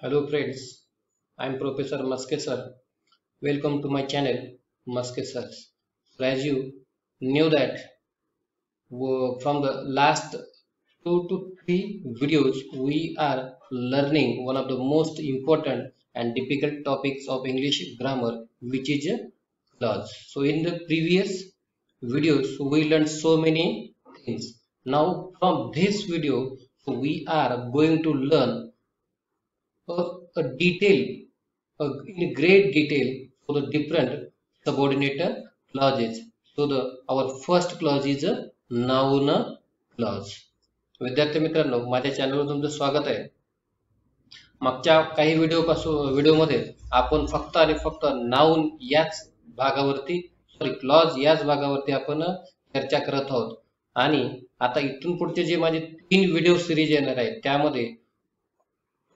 Hello friends, I am Professor Maske sir. Welcome to my channel Maske sir. So as you knew that from the last 2 to 3 videos we are learning one of the most important and difficult topics of English grammar, which is clause. So in the previous videos we learned so many things. Now from this video we are going to learn a detail in great detail for the different subordinate clauses. So our first clause is a noun clause. विद्यार्थी मित्रांनो, माझ्या चॅनलवर तुमचं स्वागत आहे. मागच्या काही व्हिडिओमध्ये आपण फक्त आणि फक्त नाउन याच भागावरती क्लॉज याच भागावरती आपण चर्चा करत आहोत आणि आता इथून पुढचे जे माझे 3 व्हिडिओ सिरीज येणार आहेत त्यामध्ये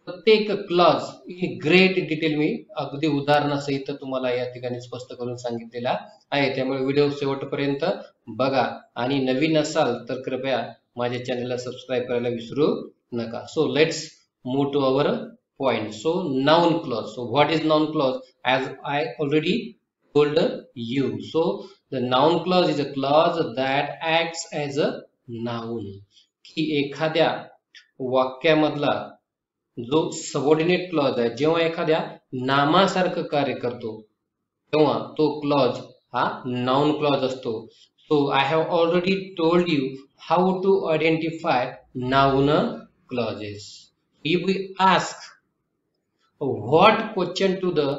प्रत्येक क्लॉज इन ग्रेट डिटेल मी अगदी उदाहरणासहित तुम्हाला या ठिकाणी स्पष्ट करून सांगितलेला आहे. त्यामुळे व्हिडिओ शेवटपर्यंत बघा आणि नवीन असाल तर कृपया माझ्या चॅनलला सबस्क्राइब करायला विसरू नका. So let's move to our point. So noun clause. So what is noun clause? as I already told you. So the noun clause is a clause that acts as a noun. की एखाद्या वाक्यामधला जो subordinate clause आहे, जेव्हा एखाद्या नामासारखं कार्य करतो तेव्हा तो क्लॉज हा नाउन क्लॉज असतो. So I have already told you how to identify noun clauses. If we ask what question to the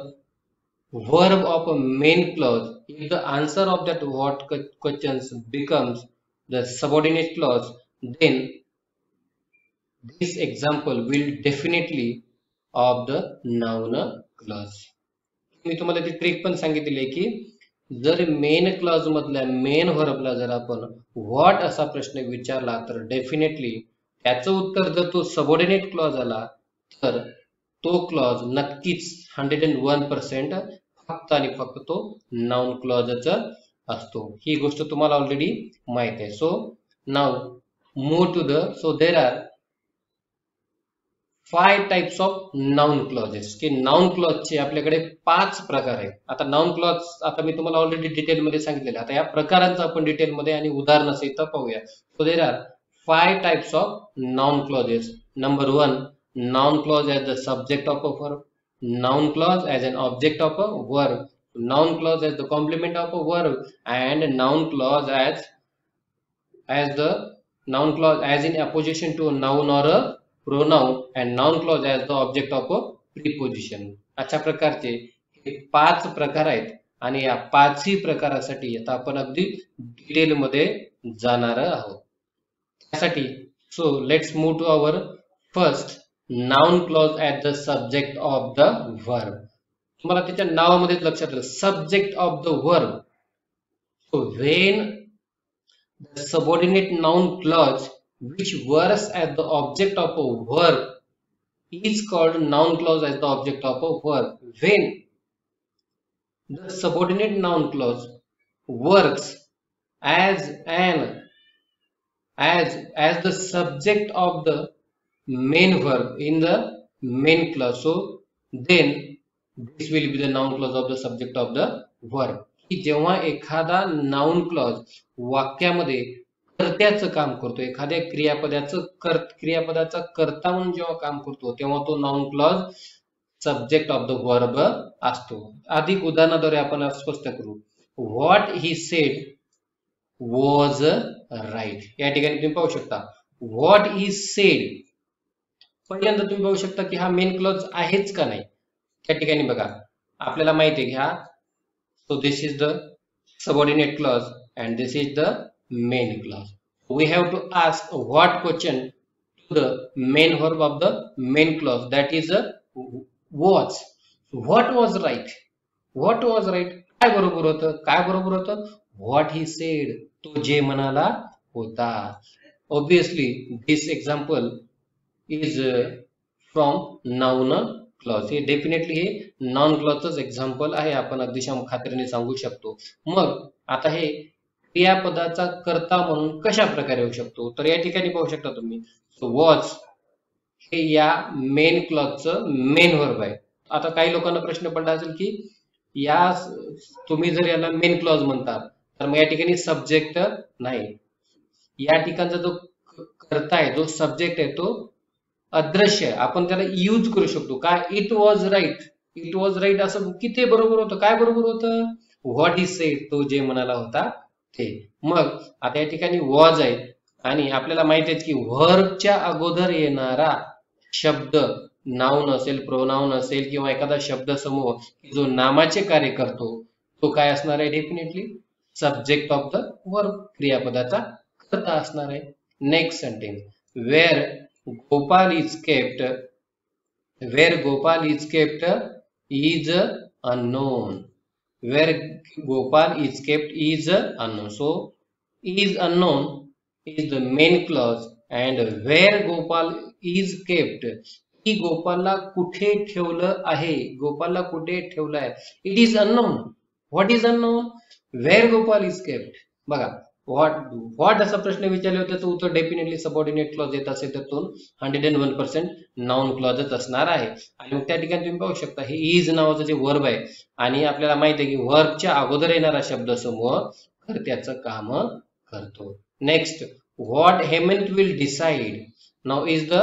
verb of a main clause, if the answer of that what questions becomes the subordinate clause, then this example will definitely of the noun clause. मी तुम्हाला ती trick पण सांगितली आहे की जर main clause मधल्या main व्हर्बला जर आपण व्हॉट असा प्रश्न विचारला तर डेफिनेटली त्याचं उत्तर जर तो सबऑर्डिनेट क्लॉज आला तर तो क्लॉज नक्कीच 101% फक्त आणि फक्त तो नाउन क्लॉजच असतो. ही गोष्ट तुम्हाला ऑलरेडी माहित आहे. So now move to the. So there are 5 types of noun clauses. की नाउन क्लॉजचे आपल्याकडे 5 प्रकार आहेत. आता नाउन क्लॉज आता मी तुम्हाला ऑलरेडी डिटेल मध्ये सांगितलेलं. आता या प्रकारांचं आपण डिटेल मध्ये आणि उदाहरणासहित पाहूया. So there are 5 types of noun clauses. Number 1, noun clause as the subject of a verb, noun clause as an object of a verb, noun clause as the complement of a verb, and noun clause as the noun clause as in opposition to a noun or a pronoun, and noun clause as the object of a preposition. अशा प्रकारचे हे 5 प्रकार आहेत आणि या 5ही प्रकारासाठी आता आपण अगदी डिटेल मध्ये जाणार आहोत. त्यासाठी so let's move to our first noun clause at the subject of the verb. तुम्हाला त्याच्या नावामध्येच लक्षात आलं subject of the verb. So when the subordinate noun clause which works as the object of a verb is called noun clause as the object of a verb. When the subordinate noun clause works as the subject of the main verb in the main clause, so then this will be the noun clause of the subject of the verb. की जेव्हा एखादा noun clause वाक्यामध्ये कर्त्याचं काम करतो, एखाद्या क्रियापदाचा कर्ता म्हणून जेव्हा काम करतो तेव्हा तो noun clause subject of the verb असतो. अधिक उदाहरणाद्वारे आपण स्पष्ट करू. What he said was right. या ठिकाणी तुम्ही पाहू शकता व्हॉट ही सेड. पहिल्यांदा तुम्ही पाहू शकता की हा मेन क्लॉज आहेच का नाही. त्या ठिकाणी बघा आपल्याला माहिती आहे की हा so this is the subordinate clause and this is the main clause. We have to ask what question to the main verb of the main clause, that is was. What was right. What was right. काय बरोबर होतं. काय बरोबर होतं. What he said. तो जे म्हणाला होता. Obviously this example is from noun clause. हे डेफिनेटली हे नाउन क्लॉजच एक्झाम्पल आहे. आपण अगदी खात्रीने सांगू शकतो. मग आता हे क्रियापदाचा कर्ता म्हणून कशा प्रकारे होऊ शकतो तर या ठिकाणी पाहू शकता तुम्ही. सो वॉज हे या मेन क्लॉजचं मेन व्हर्ब आहे. आता काही लोकांना प्रश्न पडला असेल की या तुम्ही जर याला मेन क्लॉज म्हणता तर मग या ठिकाणी सब्जेक्ट नाही. या ठिकाणचा जो कर्ता आहे, जो सब्जेक्ट आहे, तो अदृश्य आहे. आपण त्याला यूज करू शकतो. काय? It was right. It was right असं की ते बरोबर होतं. काय बरोबर होतं? व्हॉट इज सेड, तो जे म्हणाला होता ते. मग आता या ठिकाणी वॉज आहे आणि आपल्याला माहिती आहे की व्हर्बच्या अगोदर येणारा शब्द नाउन असेल, प्रोनाउन असेल किंवा एखादा शब्द समूह जो नामाचे कार्य करतो तो काय असणार आहे? Definitely subject of the verb, क्रियापदाचा कर्ता असणार आहे. Next sentence, where Gopal is kept, where Gopal is kept is unknown. Where Gopal is kept is unknown. So is unknown is the main clause and where Gopal is kept, ही गोपालला कुठे ठेवलं आहे, गोपालला कुठे ठेवलं आहे, it is unknown. What is unknown? Where Gopal is kept. बघा व्हॉट असा प्रश्न विचारले होते तर उत्तर डेफिनेटली सबऑर्डिनेट क्लॉज येत असेल तर तो 101% नाउन क्लॉजच असणार आहे. आणि मग त्या ठिकाणी तुम्ही पाहू शकता हे इज नावाचं जे वर्ब आहे आणि आपल्याला माहिती आहे की वर्बच्या अगोदर येणारा शब्द समूह कर्त्याचं काम करतो. Next, what Hemant will decide. Now is the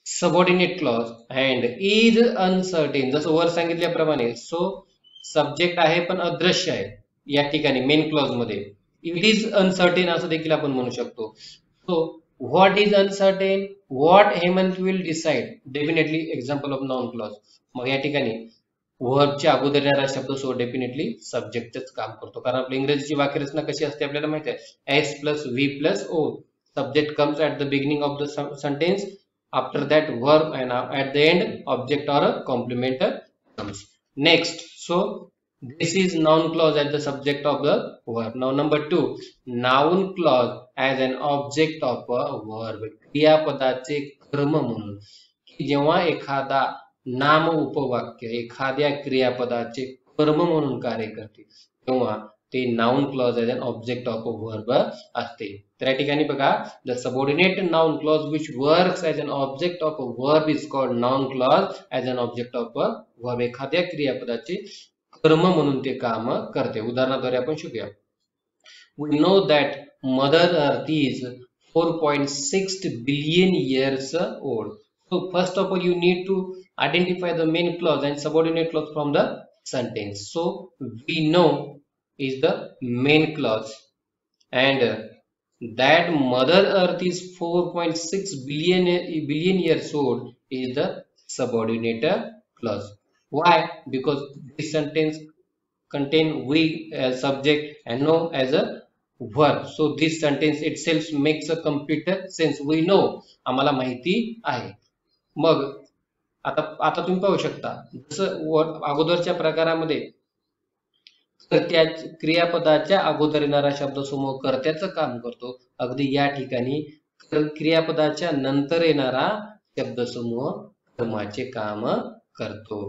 subordinate clause and is uncertain. जसं वर सांगितल्याप्रमाणे सो सब्जेक्ट आहे पण अदृश्य आहे या ठिकाणी मेन क्लॉज मध्ये. इट इज अनसर्टेन असं देखील आपण म्हणू शकतो. So what is uncertain, what Hemant will decide, definitely example of noun clause. मग या ठिकाणी वर्बच्या अगोदर येणारा शब्द सो डेफिनेटली सब्जेक्टच काम करतो. कारण आपली इंग्रजीची वाक्यरचना कशी असते आपल्याला माहिती आहे, S plus V plus O. Subject comes at the beginning of the sentence, after that verb and at the end object or complement comes. Next, so this is noun clause as the subject of the verb. Now number 2, noun clause as an object of a verb. क्रियापदाचे कर्म म्हणून, की जेव्हा एखादा नाम उपवाक्य एखाद्या क्रियापदाचे कर्म म्हणून कार्य करते तेव्हा ते noun clause as an object of a verb असते. तर या ठिकाणी बघा, the subordinate noun clause which works as an object of a verb is called noun clause as an object of a verb. एखाद्या क्रियापदाचे कर्म म्हणून ते काम करते. उदाहरणाद्वारे आपण शिकूया. We know that Mother Earth is 4.6 billion years old. So first of all you need to identify the main clause and subordinate clause from the sentence. So we know is the main clause and that Mother Earth is 4.6 billion years old is the subordinate clause. Why? Because this sentence contain we as subject and know as a verb. So this sentence itself makes a complete sense. We know, आम्हाला माहिती आहे. मग आता तुम्ही पाहू शकता जसं अगोदरच्या प्रकारामध्ये क्रियापदाच्या अगोदर येणारा शब्द समूह कर्त्याचं काम करतो, अगदी या ठिकाणी क्रियापदाच्या नंतर येणारा शब्द समूह कर्माचे काम करतो.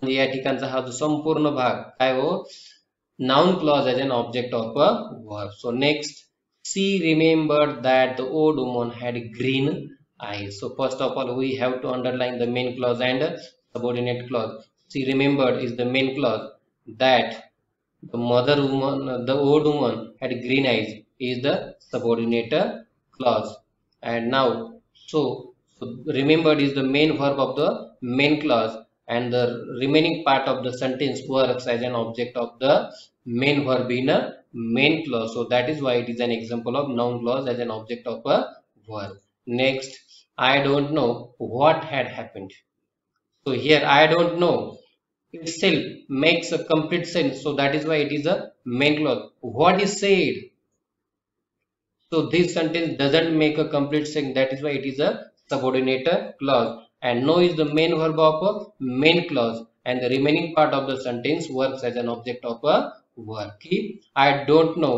या ठिकाणचा हा जो संपूर्ण भाग काय हो, noun clause as an object of a verb. So next, she remembered that the old woman had green eyes. So first of all we have to underline the main clause and subordinate clause. She remembered is the main clause, that the old woman had green eyes is the subordinate clause. And now so remembered is the main verb of the main clause and the remaining part of the sentence works as an object of the main verb in a main clause. So that is why it is an example of noun clause as an object of a verb. Next, I don't know what had happened. So here I don't know itself makes a complete sense. So that is why it is a main clause. What is said? So this sentence doesn't make a complete sense. That is why it is a subordinate clause. And know is the main verb of a main clause and the remaining part of the sentence works as an object of a verb. की I don't know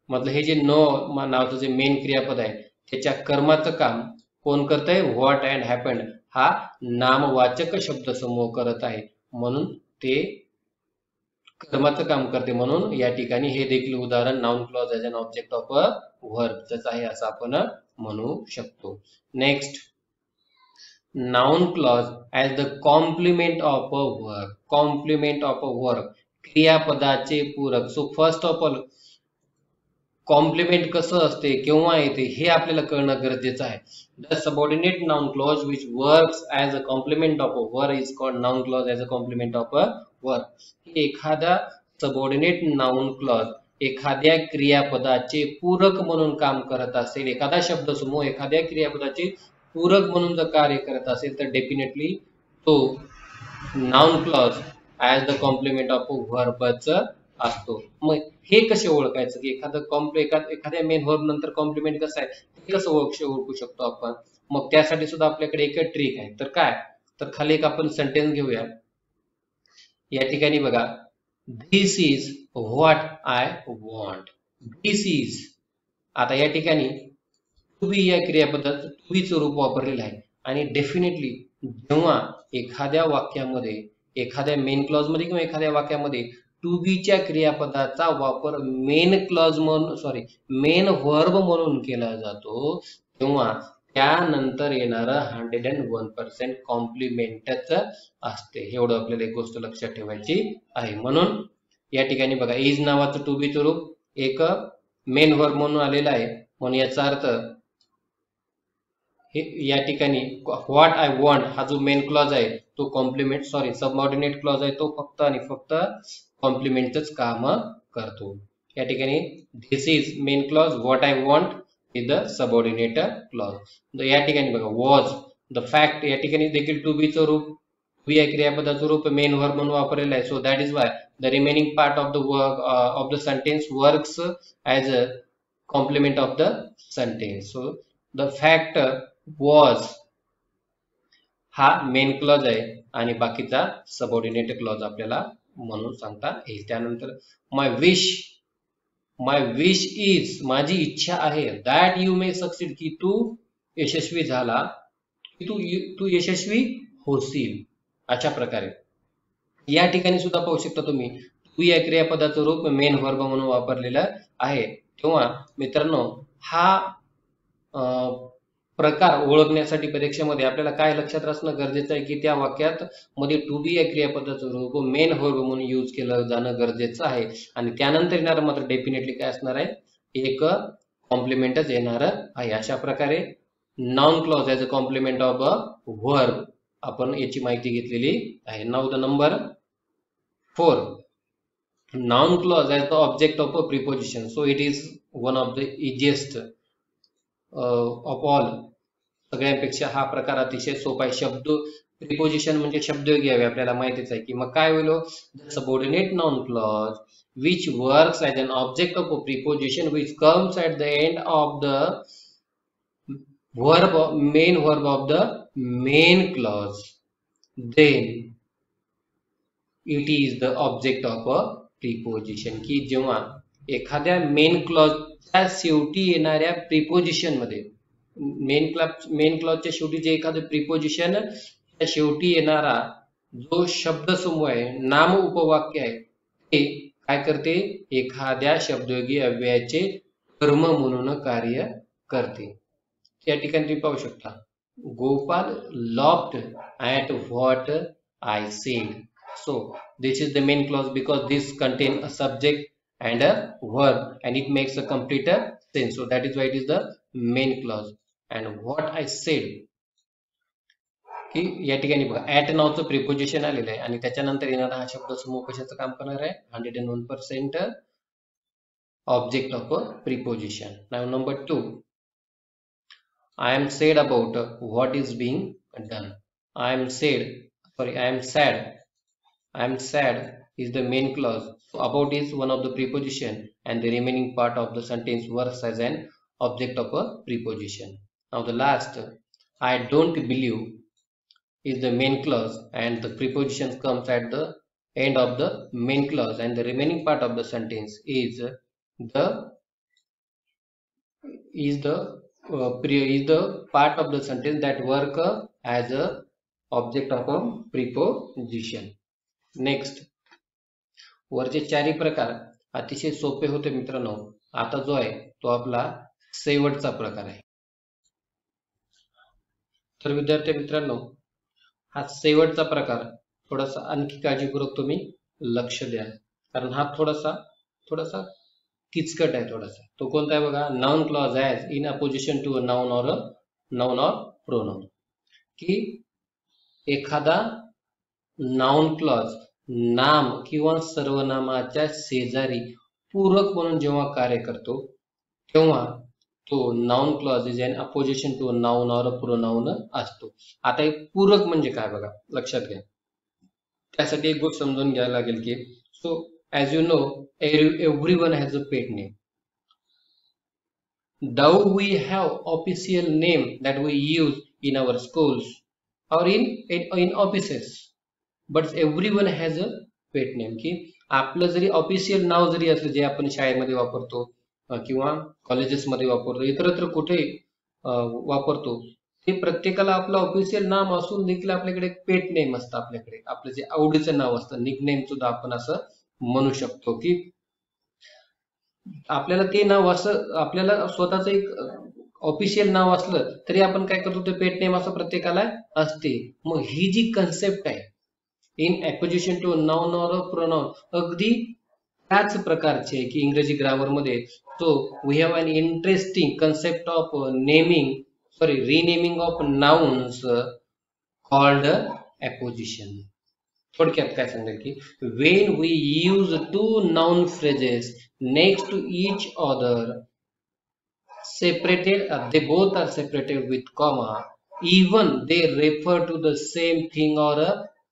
मतलब हे जे no नावाचं जे main क्रियापद आहे त्याच्या कर्माचं काम कोण करत आहे, व्हॉट अँड हॅपन्ड हा नामवाचक शब्द समूह करत आहे म्हणून ते कर्माचं काम करते. म्हणून या ठिकाणी हे देखील उदाहरण noun clause as an object of a वर्बच आहे असं आपण म्हणू शकतो. Next, noun clause as the complement of a verb. Complement of a verb. क्रियापदाचे पूरक. So first of all complement कसं असते, केव्हा येते, हे आपल्याला कळणं गरजेचं आहे. The subordinate noun clause which works as a complement of a verb is called noun clause as a complement of a verb. एखादा सबऑर्डिनेट नाउन क्लॉज एखाद्या क्रियापदाचे पूरक म्हणून काम करत असेल, एखादा शब्दसमूह एखाद्या क्रियापदाचे पूरक म्हणून जर कार्य करत असेल तर डेफिनेटली तो noun clause as the complement of a वर्बच असतो. मग हे कसे ओळखायचं की एखाद्या मेन वर्ब नंतर कॉम्प्लिमेंट कसं आहे ते कसं ओळखू शकतो आपण. मग त्यासाठी सुद्धा आपल्याकडे एक ट्रिक आहे. तर काय, तर खाली एक आपण सेंटेन्स घेऊया. या ठिकाणी बघा, this is what I want. This is, आता या ठिकाणी टू बी या क्रियापदाचं टू बीचं रूप वापरलेलं आहे आणि डेफिनेटली जेव्हा एखाद्या वाक्यामध्ये, एखाद्या मेन क्लॉज मध्ये किंवा एखाद्या वाक्यामध्ये टू बीच्या क्रियापदाचा वापर मेन क्लॉज म्हणून मेन वर्ब म्हणून केला जातो, तेव्हा त्यानंतर येणारं 101% कॉम्प्लिमेंटच असते. एवढं आपल्याला एक गोष्ट लक्षात ठेवायची आहे. म्हणून या ठिकाणी बघा, इज नावाचं टू बीचं रूप एक मेन वर्ब म्हणून आलेलं आहे. म्हणून याचा अर्थ या ठिकाणी व्हॉट आय वॉन्ट हा जो मेन क्लॉज आहे तो कॉम्प्लिमेंट सबऑर्डिनेट क्लॉज आहे, तो फक्त आणि फक्त कॉम्प्लिमेंटच काम करतो. या ठिकाणी this is main clause, what I want is the subordinate clause. या ठिकाणी बघा, वॉज द फॅक्ट, या ठिकाणी देखील टू बीचं रूप, बी या क्रियापदाचं रूप मेन वर्ब म्हणून वापरलेलं आहे. So that is why the remaining part of the sentence works as a complement of the sentence. So the fact was हा मेन क्लॉज आहे आणि बाकीचा सबऑर्डिनेट क्लॉज आपल्याला म्हणून सांगता येईल. त्यानंतर माय विश इज, माझी इच्छा आहे, दॅट यू मे सक्सीड, की तू यशस्वी झाला, की तू यशस्वी होशील. अशा प्रकारे या ठिकाणी सुद्धा पाहू शकता तुम्ही, तू या क्रियापदाचं रूप मेन वर्ब म्हणून वापरलेलं आहे. तेव्हा मित्रांनो, हा प्रकार ओळखण्यासाठी परीक्षेमध्ये आपल्याला काय लक्षात असणं गरजेचं आहे की त्या वाक्यात मध्ये टू बी या क्रियापदाचं रूप मेन वर्ब म्हणून यूज केलं जाणं गरजेचं आहे आणि त्यानंतर येणार मात्र डेफिनेटली काय असणार आहे, एक कॉम्प्लिमेंटच येणार आहे. अशा प्रकारे noun clause as a complement of a verb आपण याची माहिती घेतलेली आहे. Now the number 4, noun clause as the object of a preposition. So it is one of the easiest of all. सगळ्यांपेक्षा हा प्रकार अतिशय सोपा आहे. शब्द प्रिपोजिशन म्हणजे शब्दयोगी हवे, आपल्याला माहितीच आहे की मग काय होईल, subordinate noun clause which works as an object of a preposition which comes at the end of the main verb of the main clause, then it is the object of a preposition. की जेव्हा एखाद्या main क्लॉजच्या शेवटी येणाऱ्या preposition मध्ये, main क्लॉजच्या शेवटी जे एखादं preposition त्या शेवटी येणारा जो शब्दसमूह आहे, नाम उपवाक्य आहे, ते काय करते, एखाद्या शब्दयोगी अव्ययाचे कर्म म्हणून कार्य करते. त्या ठिकाणी तुम्ही पाहू शकता, Gopal laughed at what I said. So this is the main clause because this contain a subject and a verb and it makes a complete sense. So that is why it is the main clause. And what I said, की या ठिकाणी बघा at नावचं preposition आलेलं आहे आणि त्याच्यानंतर येणारा हा शब्द समूह कशाचं काम करणार आहे, 101% object of a preposition. Now number 2, I am sad about what is being done. I am sad. I am sad is the main clause. So about is one of the preposition and the remaining part of the sentence works as an object of a preposition. Now the last, I don't believe is the main clause and the preposition comes at the end of the main clause and the remaining part of the sentence is the part of the sentence that work as a object of a preposition. Next, वरचे चारही प्रकार अतिशय सोपे होते मित्रांनो. आता जो आहे तो आपला शेवटचा प्रकार आहे. तर विद्यार्थी मित्रांनो, हा शेवटचा प्रकार थोडासा आणखी काळजीपूर्वक तुम्ही लक्ष द्या, कारण हा थोडासा किचकट आहे थोडासा. तो कोणता आहे बघा, noun clause as in apposition to a noun or pronoun. की एखादा नाउन क्लॉज नाम किंवा सर्वनामाच्या शेजारी पूरक म्हणून जेव्हा कार्य करतो तेव्हा तो noun clause is in apposition to a noun or a pronoun असतो. आता एक पूरक म्हणजे काय बघा, लक्षात घ्या. त्यासाठी एक गोष्ट समजून घ्यायला लागेल की so as you know everyone has a pet name. Though we have official name that we use in our schools or in offices, but everyone has a pet name. की आपलं जरी ऑफिशियल नाव जरी असलं जे आपण शाळेमध्ये वापरतो किंवा कॉलेजेसमध्ये वापरतो, इतरत्र कुठे वापरतो, ते प्रत्येकाला आपलं ऑफिशियल नाम असून देखील आपल्याकडे एक पेट नेम असतं. आपल्याकडे आपलं जे आवडीचं नाव असतं, निक नेम सुद्धा आपण असं म्हणू शकतो. की आपल्याला ते नाव असं आपल्याला स्वतःच एक ऑफिशियल नाव असलं तरी आपण काय करतो, ते पेट नेम असं प्रत्येकाला असते. मग ही जी कन्सेप्ट आहे in apposition to noun or pronoun अगदी त्याच प्रकारची आहे की इंग्रजी ग्रामर मध्ये. So we have an interesting concept of renaming of nouns called apposition. थोडक्यात काय सांगेल की when we use two noun phrases next to each other separated, they both are separated with comma, even they refer to the same thing or a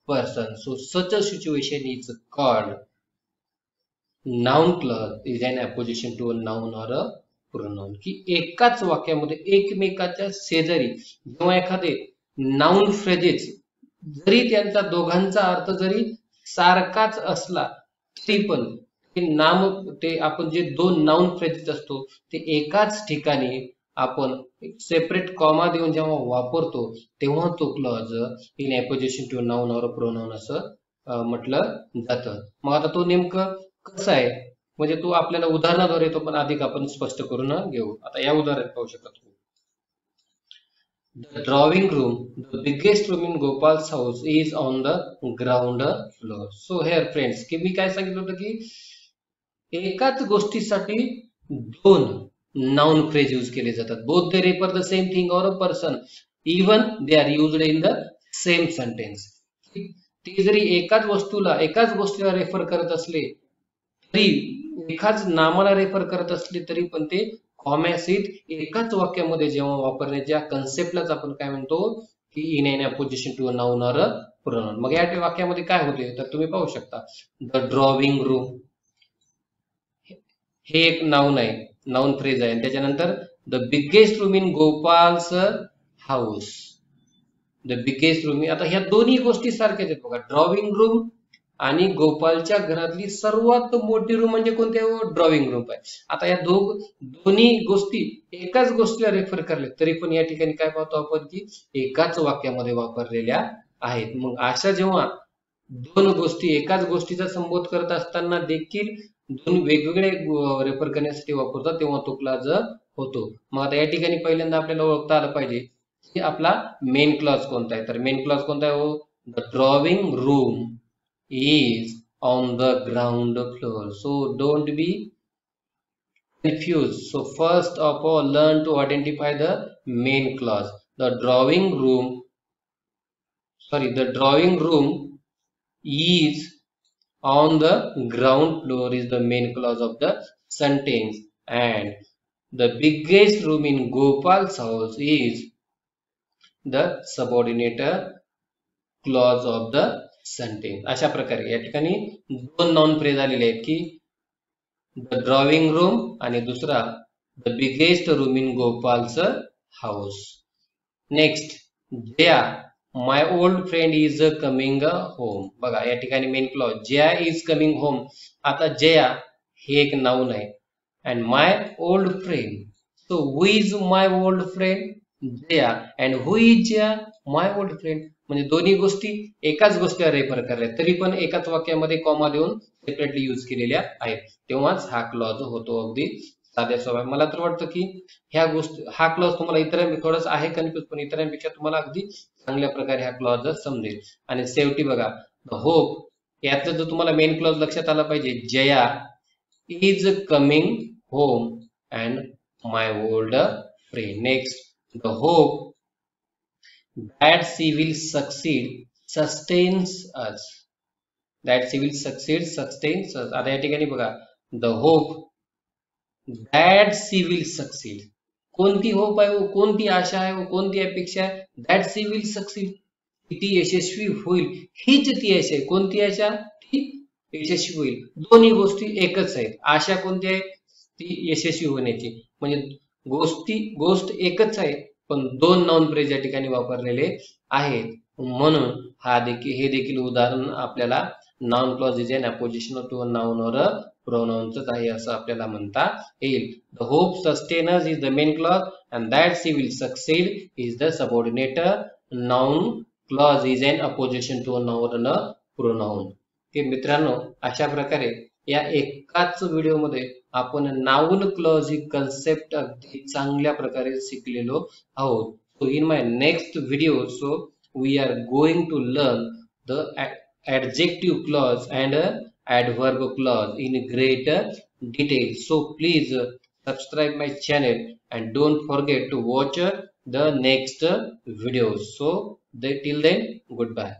person. So such a situation is called noun clause is an opposition to a noun or a pronoun. की एकाच वाक्यामध्ये एकमेकाच्या शेजारी जेव्हा एखादे noun phrases जरी त्यांचा दोघांचा अर्थ जरी सारखाच असला तरी पण नाम ते आपण जे दोन नाउन फ्रेजेस असतो ते एकाच ठिकाणी आपण सेपरेट कॉमा देऊन जेव्हा वापरतो तेव्हा तो clause in apposition to noun or pronoun असं म्हटलं जातं. मग आता तो नेमकं कसं आहे म्हणजे तो आपल्याला उदाहरणाद्वारे तो पण अधिक आपण स्पष्ट करून घेऊ. आता या उदाहरणात पाहू शकता तुम्ही. The drawing room, the biggest room in Gopal's house, is on the ground floor. So here friends, की मी काय सांगितलं होतं की एकाच गोष्टीसाठी दोन नाउन फ्रेज यूज केले जातात. Both they refer the same thing or a person, even they are used in the same sentence. ते जरी एकाच गोष्टीला रेफर करत असले तरी एकाच नामाला रेफर करत असले तरी पण ते कॉमॅसहित एकाच वाक्यामध्ये जेव्हा वापरण्याच्या कन्सेप्टलाच आपण काय म्हणतो की in an apposition to a noun or a pronoun. मग या वाक्यामध्ये काय होते तर तुम्ही पाहू शकता. द ड्रॉविंग रूम हे एक नाउन आहे, नाउन फ्रेज आहे. त्याच्यानंतर the biggest room in गोपाल्स house, the biggest room. आता ह्या दोन्ही गोष्टी सारख्याच आहेत बघा. ड्रॉविंग रूम आणि गोपालच्या घरातली सर्वात मोठी रूम म्हणजे कोणती आहे, ड्रॉविंग रूम आहे. आता या दोन्ही गोष्टी एकाच गोष्टीला रेफर करले तरी पण या ठिकाणी काय पाहतो आपण की एकाच वाक्यामध्ये वापरलेल्या आहेत. मग अशा जेव्हा दोन गोष्टी एकाच गोष्टीचा संबोध करत असताना देखील दोन वेगवेगळे रेफर करण्यासाठी वापरतात तेव्हा तो क्लॉज होतो. मग आता या ठिकाणी पहिल्यांदा आपल्याला ओळखता आलं पाहिजे की आपला मेन क्लॉज कोणता आहे. तर मेन क्लॉज कोणता आहे हो, the drawing room is on the ground floor. So don't be confused. So first of all learn to identify the main clause. The drawing room is on the ground floor is the main clause of the sentence, and the biggest room in Gopal's house is the subordinate clause of the sentence. अशा प्रकारे या ठिकाणी दोन noun phrase आलेले आहेत की the drawing room आणि दुसरा the biggest room in गोपाल्स house. Next, Jaya my old friend is coming home. बघा या ठिकाणी main clause Jaya is coming home. आता जया हे एक नाउन आहे and my old friend. So who is my old friend, Jaya. And who is Jaya, my old friend. म्हणजे दोन्ही गोष्टी एकाच गोष्टीला रेफर करल्या तरी पण एकाच वाक्यामध्ये कॉमा देऊन सेपरेटली यूज केलेल्या आहेत तेव्हाच हा क्लॉज होतो अगदी साध्या स्वभाव. मला तर वाटतं की ह्या गोष्टी हा क्लॉज तुम्हाला इतर थोडंसं आहे कन्फ्युज, पण इतरांपेक्षा तुम्हाला अगदी चांगल्या प्रकारे हा क्लॉज समजेल. आणि शेवटी बघा होप, यातलं जर तुम्हाला मेन क्लॉज लक्षात आला पाहिजे, Jaya is coming home and my old friend. Next, the hope that she will succeed sustains us. That she will succeed sustains us. आता या ठिकाणी बघा, the hope that she will succeed. कोणती होप आहे, कोणती आशा आहे, कोणती अपेक्षा आहे? that she will succeed, ती यशस्वी होईल, हीच ती आशा आहे. कोणती आशा? ती यशस्वी होईल. दोन्ही गोष्टी एकच आहेत. आशा कोणती आहे? ती यशस्वी होण्याची. म्हणजे गोष्ट एकच आहे, पण दोन नाउन फ्रेज या ठिकाणी वापरलेले आहेत. म्हणून हे देखील उदाहरण आपल्याला noun clause is an apposition to a noun or a प्रोनाउनच आहे असं आपल्याला म्हणता येईल. The hope sustainers is the main clause and that she will succeed is the subordinator. Noun clause is an apposition to a noun or pronoun. मित्रांनो, अशा प्रकारे या एकाच व्हिडिओमध्ये आपण नाउन क्लॉज ही कन्सेप्ट अगदी चांगल्या प्रकारे शिकलेलो आहोत. So in my next video, so we are going to learn the adjective clause and adverb clause in greater detail. So please subscribe my channel and don't forget to watch the next videos. So till then, goodbye.